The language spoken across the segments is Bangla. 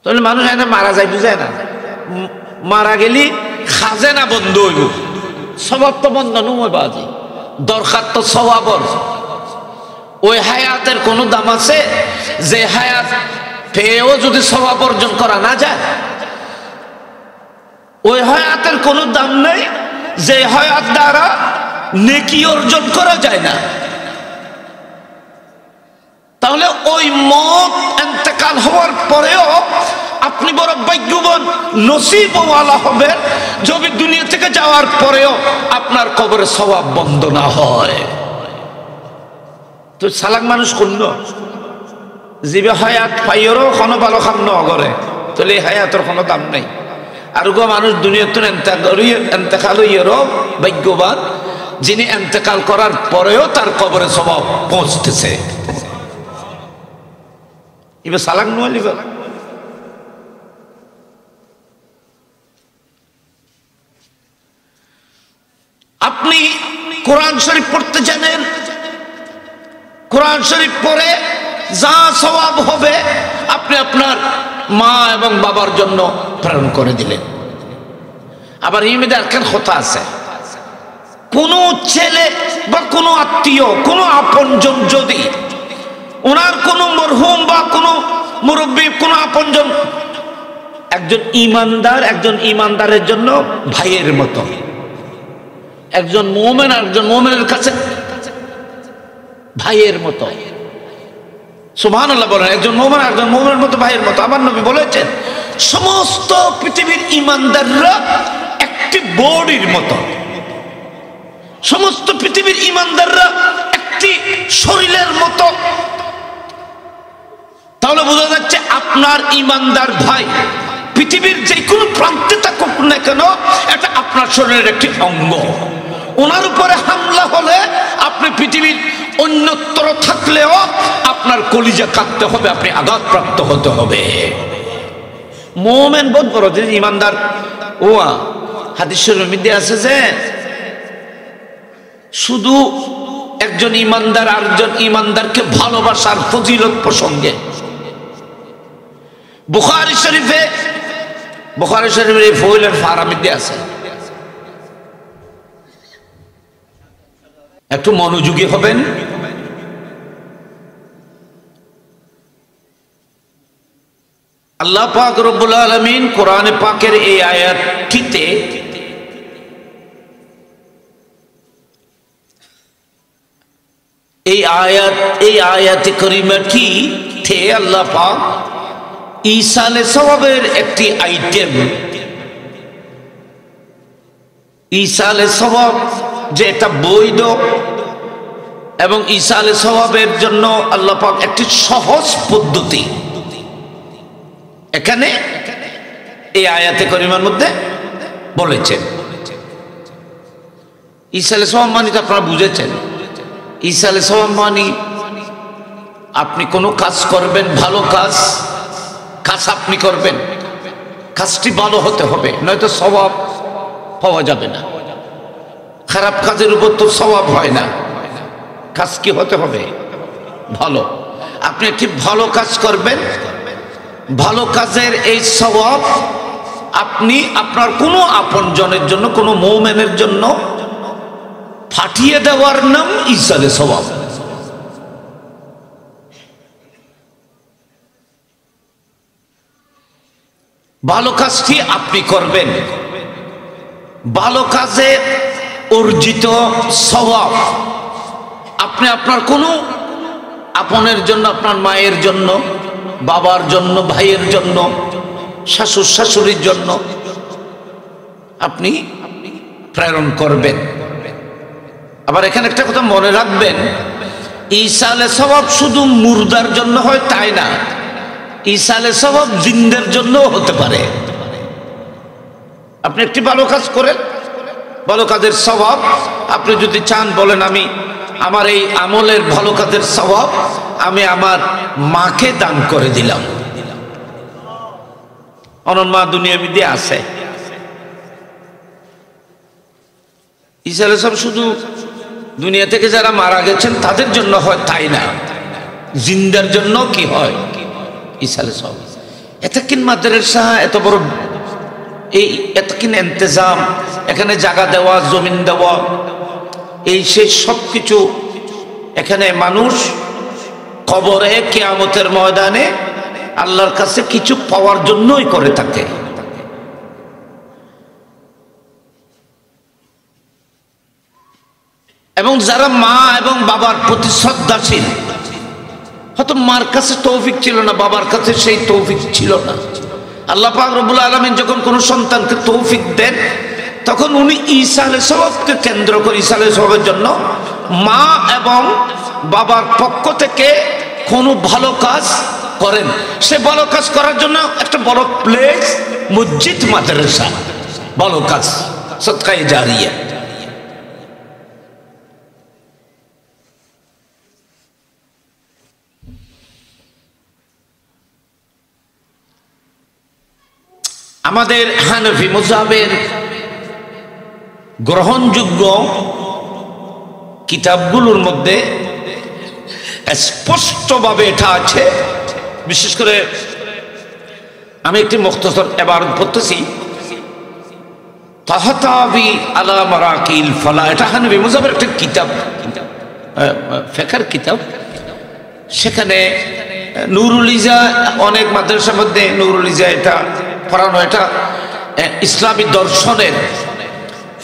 তাহলে মানুষ এনে মারা যায় বুঝে না, মারা গেলি খাজেনা বন্ধ হইব, স্বভাব তো বন্ধ নয় বাজি, দরকার তো স্বভাবর। ওই হায়াতের কোনো দাম আছে যে হায়াত পেয়েও যদি স্বভাব অর্জন করা না যায়? ওই হায়াতের কোনো দাম নেই যে হায়াত দ্বারা নেকি অর্জন করা যায় না। তাহলে ওই মত ইন্তেকাল হওয়ার পরেও আপনি বড় ভাগ্যবান, নসিবওয়ালা হবেন যদি দুনিয়া থেকে যাওয়ার পরেও আপনার কবরে সওয়াব বন্ধ না হয়। তো সালাক মানুষ করল জীবে হায়াত পাইয়েরও কোনো ভালো কাম ন করে, তাহলে এই হায়াতের কোনো দাম নেই। আর গো মানুষ দুনিয়াতে ইন্তেকাল হইয়েরও ভাগ্যবান যিনি ইন্তেকাল করার পরেও তার কবরে সওয়াব পৌঁছতেছে। এবার সালাক নয়। আপনি কোরআন শরীফ পড়তে জানেন, কোরআন শরীফ পড়ে যা সওয়াব হবে আপনি আপনার মা এবং বাবার জন্য প্রেরণ করে দিলেন। আবার ইমেদের আরেকখান কথা আছে, কোনো ছেলে বা কোনো আত্মীয়, কোনো আপনজন যদি ওনার কোনো মরহুম বা কোনো মুরব্বী, কোনো আপনজন, একজন ইমানদার একজন ইমানদারের জন্য ভাইয়ের মতো, একজন মুমিন একজন মুমিনের কাছে ভাইয়ের মতো। সুবহানাল্লাহ বলেন, একজন মুমিন একজন মুমিনের মতো ভাইয়ের মতো। আমার নবী বলেছেন সমস্ত পৃথিবীর ইমানদাররা একটি বডির মতো, সমস্ত পৃথিবীর ইমানদাররা একটি শরীরের মতো। তাহলে বোঝা যাচ্ছে আপনার ইমানদার ভাই পৃথিবীর যে কোনো প্রান্তে থাকুক না কেন এটা আপনার শরীরের একটি অঙ্গ। ওনার উপরে হামলা হলে আপনি পৃথিবীর অন্যত্র থাকলেও আপনার কলিজা কাঁদতে হবে, আপনি আঘাতপ্রাপ্ত হতে হবে। মুমিন বহুত বড় যে ইমানদার। ওয়া হাদিস শরীফের মধ্যে আছে যে শুধু একজন ইমানদার আরেকজন ইমানদারকে ভালোবাসার ফজিলত প্রসঙ্গে বুখারী শরীফের এই ফজিলতের ফারার মধ্যে আছে। একটু মনোযোগী হবেন। আল্লাহ পাক রব্বুল আলামিন কোরআনে পাকের এই আয়াতটিতে এই আয়াতে কারিমাটিতে আল্লাহ পাক ঈসালে সওয়াবের একটি আইটেম, ঈসালে সওয়াব যে এটা বৈধ এবং ঈসালে সওয়াবের জন্য আল্লাহ পাক একটি সহজ পদ্ধতি এখানে এই আয়াতে কারিমার মধ্যে বলেছেন। ঈসালে সওয়াব মানে তো আপনারা বুঝেছেন। ঈসালে সওয়াব মানে আপনি কোনো কাজ করবেন, ভালো কাজ আপনি করবেন, কাজটি ভালো হতে হবে, নয়তো সওয়াব পাওয়া যাবে না। খারাপ কাজের উপর তো সওয়াব হয় না। কাজ কি হতে হবে? ভালো। আপনি একটি ভালো কাজ করবেন, ভালো কাজের এই সওয়াব আপনি আপনার কোনো আপনজনের জন্য, কোনো মুমিনের জন্য পাঠিয়ে দেওয়ার নাম ঈসালে সওয়াব। ভালো কাজটি আপনি করবেন, ভালো কাজে অর্জিত সওয়াব আপনি আপনার কোনো আপনের জন্য, আপনার মায়ের জন্য, বাবার জন্য, ভাইয়ের জন্য, শাশুড় শাশুড়ির জন্য আপনি প্রেরণ করবেন। আবার এখানে একটা কথা মনে রাখবেন, ঈসালে সওয়াব শুধু মুর্দার জন্য হয় তাই না, ঈসালে সওয়াব জিন্দের জন্য হতে পারে। আপনি একটি ভালো কাজ করেন, ভালো কাজের সওয়াব আপনি যদি চান বলেন আমি আমার এই আমলের ভালো কাজের সওয়াব আমি আমার মাকে দান করে দিলাম। অনন মা দুনিয়া বিদে আছে। ঈসালে সওয়াব শুধু দুনিয়া থেকে যারা মারা গেছেন তাদের জন্য হয় তাই না, জিন্দার জন্য কি হয় ঈসালে সওয়াব। এতকিন মাদ্রাসা, এত বড় এই এতকিন ইন্তজাম, এখানে জায়গা দেওয়া, জমিন দেওয়া, এই সেই সব কিছু এখানে মানুষ কবরে কিয়ামতের ময়দানে আল্লাহর কাছে কিছু পাওয়ার জন্যই করে থাকে। এবং যারা মা এবং বাবার প্রতি শ্রদ্ধাশীল, হয়তো মার কাছে তৌফিক ছিল না, বাবার কাছে সেই তৌফিক ছিল না, আল্লাহ পাক রব্বুল আলামিন যখন কোনো সন্তানকে তৌফিক দেন তখন উনি ঈসা আলাইহিস সালামকে কেন্দ্র করে, ঈসা আলাইহিস সালামের জন্য মা এবং বাবার পক্ষ থেকে কোনো ভালো কাজ করেন। সে ভালো কাজ করার জন্য একটা বড় প্লেস, মসজিদ, মাদ্রাসা, ভালো কাজ, সদকায়ে জারিয়া। আমাদের হানফি মাযহাবের গ্রহণযোগ্য কিতাবগুলোর মধ্যে স্পষ্টভাবে এটা আছে। বিশেষ করে আমি একটি মুখতাসার ইবারত পড়তেছি, তাহতাবি আলা মারাকিল ফালা, এটা হানফি মাযহাবের একটা কিতাব, ফিকহের কিতাব। সেখানে নুরুল ইজা, অনেক মাদ্রাসার মধ্যে নুরুল ইজা এটা পড়ানো, এটা ইসলামী দর্শনের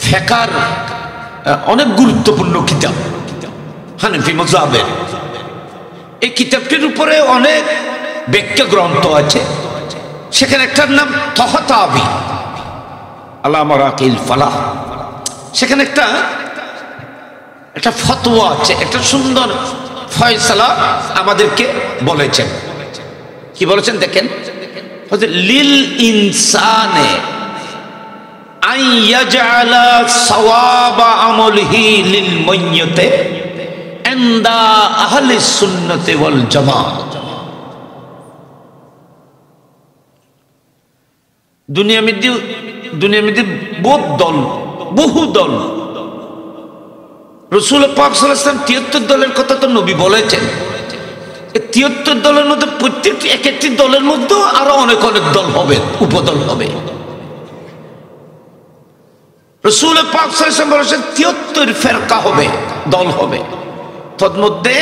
ফিকহের অনেক গুরুত্বপূর্ণ কিতাব হানফি মাযহাবের। এই কিতাবটির উপরে অনেক ব্যাখ্যা গ্রন্থ আছে। সেখানে একটার নাম তাহতাবি আলা মারাকিল ফালাহ। সেখানে একটা ফতোয়া আছে, একটা সুন্দর ফয়সালা আমাদেরকে বলেছেন। কি বলেছেন দেখেন, লিল ইনসানে আন ইয়াজআলা সাওয়াবা আমলিহি লিল মাইয়্যিতি ইনদা আহলি সুন্নতি ওয়াল জামাত। দুনিয়ার মধ্যে বহু দল, রাসূল পাক সাল্লাল্লাহু আলাইহি ওয়াসাল্লাম ৭৩ দলের কথা তো নবী বলেছেন। এই ৭৩ দলের মধ্যে প্রত্যেকটি এক একটি দলের মধ্যে আরো অনেক অনেক দল হবে, উপদল হবে। রাসূল পাক সাল্লাল্লাহু আলাইহি ওয়াসাল্লাম বলেছেন ৭৩ ফেরকা হবে, দল হবে। তন্মধ্যে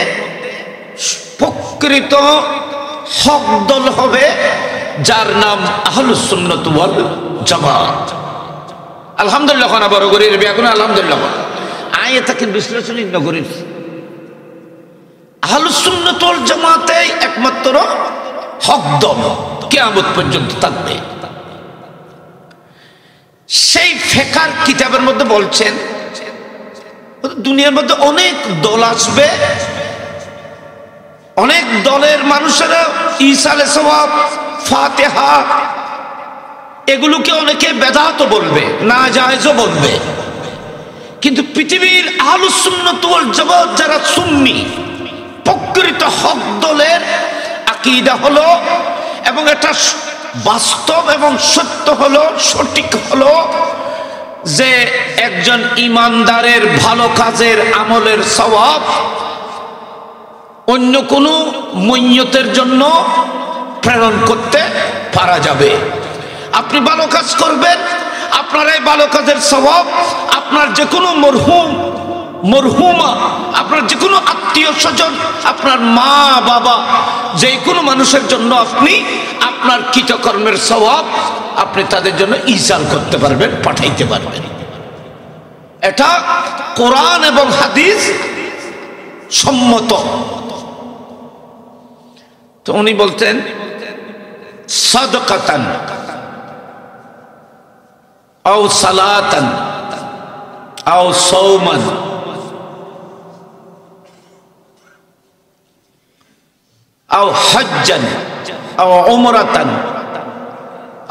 প্রকৃত হক দল হবে যার নাম আহলুস সুন্নাত ওয়াল জামাত। আলহামদুলিল্লাহ, খানা বড় করে এখন আলহামদুলিল্লাহ আয়াতকে বিশ্লেষণ নগরীর আহলুস সুন্নাত ওয়াল জামাতে একমাত্র হক দল কিয়ামত পর্যন্ত থাকবে। সেই ফিকহের কিতাবের মধ্যে বলছেন দুনিয়ার মধ্যে অনেক দল আসবে, অনেক দলের মানুষেরা ঈসা আলাইহিস সালাম, ফাতিহা এগুলোকে অনেকে বেদাত বলবে, না জায়েজও বলবে। কিন্তু পৃথিবীর আহলুস সুন্নাত ওয়াল জামাত যারা সুন্নি, প্রকৃত হক দলের আকীদা হলো, এবং এটা বাস্তব এবং সত্য হলো, সঠিক হলো যে একজন ইমানদারের ভালো কাজের আমলের সওয়াব অন্য কোনো মইয়তের জন্য প্রেরণ করতে পারা যাবে। আপনি ভালো কাজ করবেন, আপনার এই ভালো কাজের সওয়াব আপনার যে কোনো মরহুমা, আপনার যে কোনো আত্মীয় স্বজন, আপনার মা বাবা, যে কোনো মানুষের জন্য আপনি আপনার কৃতকর্মের সওয়াব আপনি তাদের জন্য ইসাল করতে পারবেন, পাঠাইতে পারবেন। এটা কোরআন এবং হাদিস সম্মত। তো উনি বলতেন সাদকাতান আও সালাতান আও সাওমান আও হজ্জান আও উমরাতান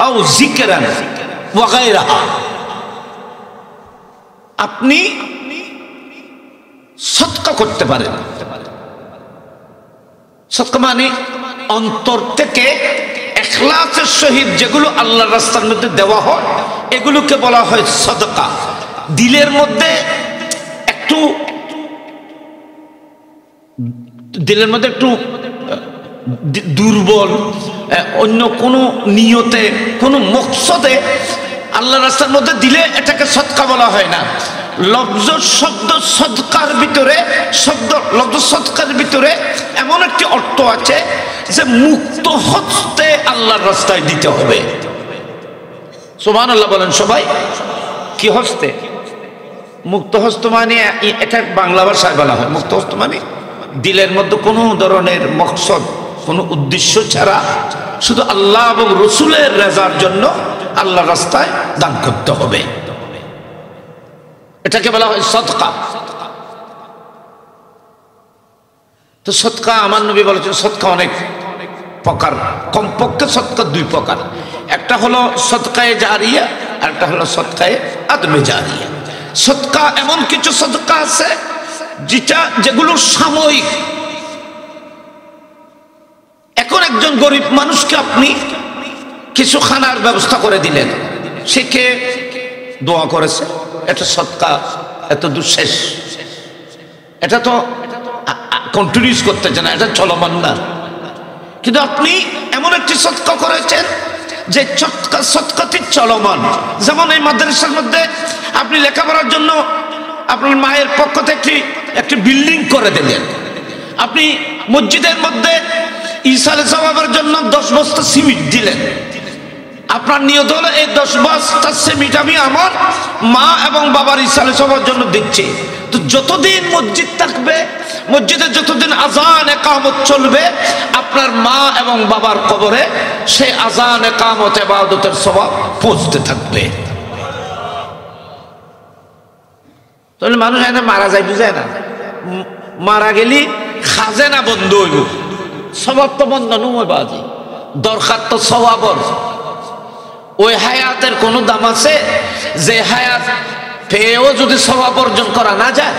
আও যিকরান ওয়া গায়রাহা। আপনি সদকা করতে পারেন। সদকা মানে অন্তর থেকে ইখলাসের সহিত যেগুলো আল্লাহর রাস্তার মধ্যে দেওয়া হয় এগুলোকে বলা হয় সদকা। দিলের মধ্যে একটু দুর্বল, অন্য কোনো নিয়তে, কোনো মকসদে আল্লাহ রাস্তার মধ্যে দিলে এটাকে সদকা বলা হয় না। লফজ শব্দ সদকার ভিতরে, লফজ সদকার ভিতরে এমন একটি অর্থ আছে যে মুক্ত হস্তে আল্লাহর রাস্তায় দিতে হবে। সুবহানাল্লাহ বলেন সবাই। কি হস্তে? মুক্ত হস্ত মানে এটা বাংলা ভাষায় বলা হয়। মুক্ত হস্ত মানে দিলের মধ্যে কোনো ধরনের মকসদ, কোনো উদ্দেশ্য ছাড়া শুধু আল্লাহ এবং রসুলের রেজার জন্য আল্লাহর রাস্তায় দান করতে হবে, এটাকে বলা হয় সদকা। তো সদকা আমার নবী বলেছেন সদকা অনেক প্রকার, কমপক্ষে সদকা দুই প্রকার। একটা হলো সদকায়ে জারিয়া, আর একটা হলো সদকায়ে আদমে জারিয়া। সদকা এমন কিছু সদকা আছে যেগুলো সাময়িক। এখন একজন গরিব মানুষকে আপনি কিছু খানার ব্যবস্থা করে দিলেন, সে কে দোয়া করেছে, এটা সদকা, এত দূর শেষ, এটা তো কন্টিনিউস করতেছে না, এটা চলমান না। কিন্তু আপনি এমন একটি সদকা করেছেন যে সদকাটি চলমান। যেমন এই মাদ্রাসার মধ্যে আপনি লেখাপড়ার জন্য আপনার মায়ের পক্ষ থেকে একটি বিল্ডিং করে দিলেন। আপনি মসজিদের মধ্যে ইসালে সওয়াবের জন্য 10 বস্তা সিমেন্ট দিলেন। আপনার নিয়ত হলো এই 10 বস্তা সিমেন্ট আমি আমার মা এবং বাবার ইসালে সওয়াবের জন্য দিচ্ছি। তো যতদিন মসজিদ থাকবে, মসজিদে যতদিন আজান একামত চলবে, আপনার মা এবং বাবার কবরে সেই আজান একামত ইবাদতের সওয়াব পৌঁছতে থাকবে। তাহলে মানুষ এখানে মারা যায়, বুঝে না? মারা গেলি খাজেনা বন্ধ হইব, সওয়াব তো বন্ধ নয় বাজি, দরকার তো সওয়াবর। ওই হায়াতের কোনো দাম আছে যে হায়াত পেয়েও যদি সওয়াব অর্জন করা না যায়?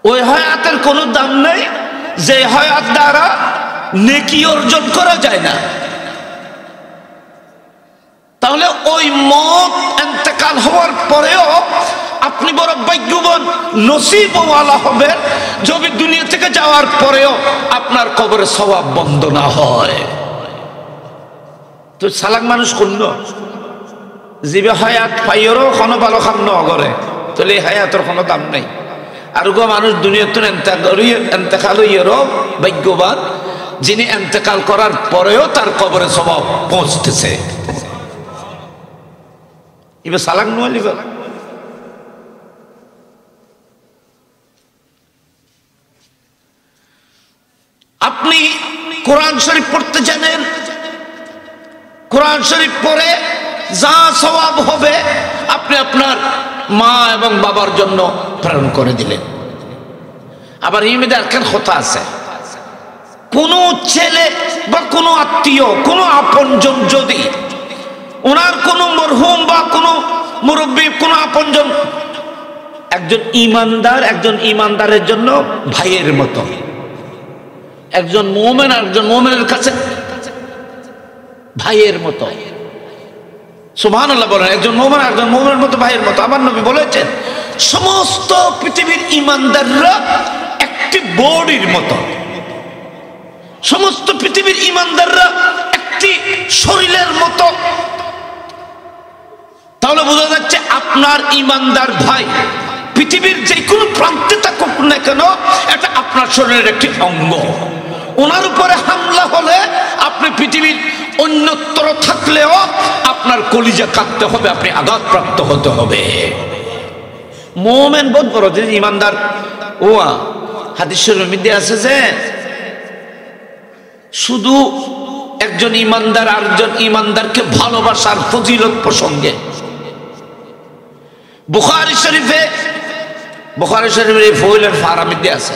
ওই হায়াতের কোনো দাম নেই যে হায়াত দ্বারা নেকি অর্জন করা যায় না। তাহলে ওই মত ইন্তেকাল হওয়ার পরেও আপনি বড় ভাগ্যবান, নসিবওয়ালা হবেন যদি দুনিয়া থেকে যাওয়ার পরেও আপনার কবরে সওয়াব বন্ধ না হয়। তো সালাক মানুষ করল জীবে হায়াত পাইয়েরও কোনো ভালো কাম ন করে, তাহলে এই হায়াতের কোনো দাম নেই। আর গো মানুষ দুনিয়াতে ইন্তেকাল হইয়েরও ভাগ্যবান যিনি ইন্তেকাল করার পরেও তার কবরে সওয়াব পৌঁছতেছে। এবার সালাক নয়। আপনি কোরআন শরীফ পড়তে জানেন, কোরআন শরীফ পড়ে যা সওয়াব হবে আপনি আপনার মা এবং বাবার জন্য প্রেরণ করে দিলেন। আবার এই মেয়েদের একখান কথা আছে, কোন ছেলে বা কোনো আত্মীয়, কোনো আপনজন যদি ওনার কোনো মরহুম বা কোনো মুরব্বী, কোনো আপনজন, একজন ইমানদারের জন্য ভাইয়ের মতো, একজন মুমিন একজন মুমিনের কাছে ভাইয়ের মতো। সুবহানাল্লাহ বলেন। একজন মুমিনের মতো ভাইয়ের মতো। আমার নবী বলেছেন সমস্ত পৃথিবীর ইমানদাররা একটি বডির মতো, সমস্ত পৃথিবীর ইমানদাররা একটি শরীরের মতো। তাহলে বোঝা যাচ্ছে আপনার ইমানদার ভাই পৃথিবীর যে কোনো প্রান্তে থাকুক না কেন, এটা আপনার শরীরের একটি অঙ্গ। ওনার উপরে হামলা হলে আপনি পৃথিবীর অন্যত্র থাকলেও আপনার কলিজা কাঁদতে হবে, আপনি আঘাতপ্রাপ্ত হতে হবে। মুমিন বোধ করো যে ইমানদার, হাদিস শরীফের মধ্যে আছে যে শুধু একজন ইমানদার আরেকজন ইমানদারকে ভালোবাসার ফজিলত প্রসঙ্গে বুখারী শরীফের এই ফজিলতের ফারামিতে আছে।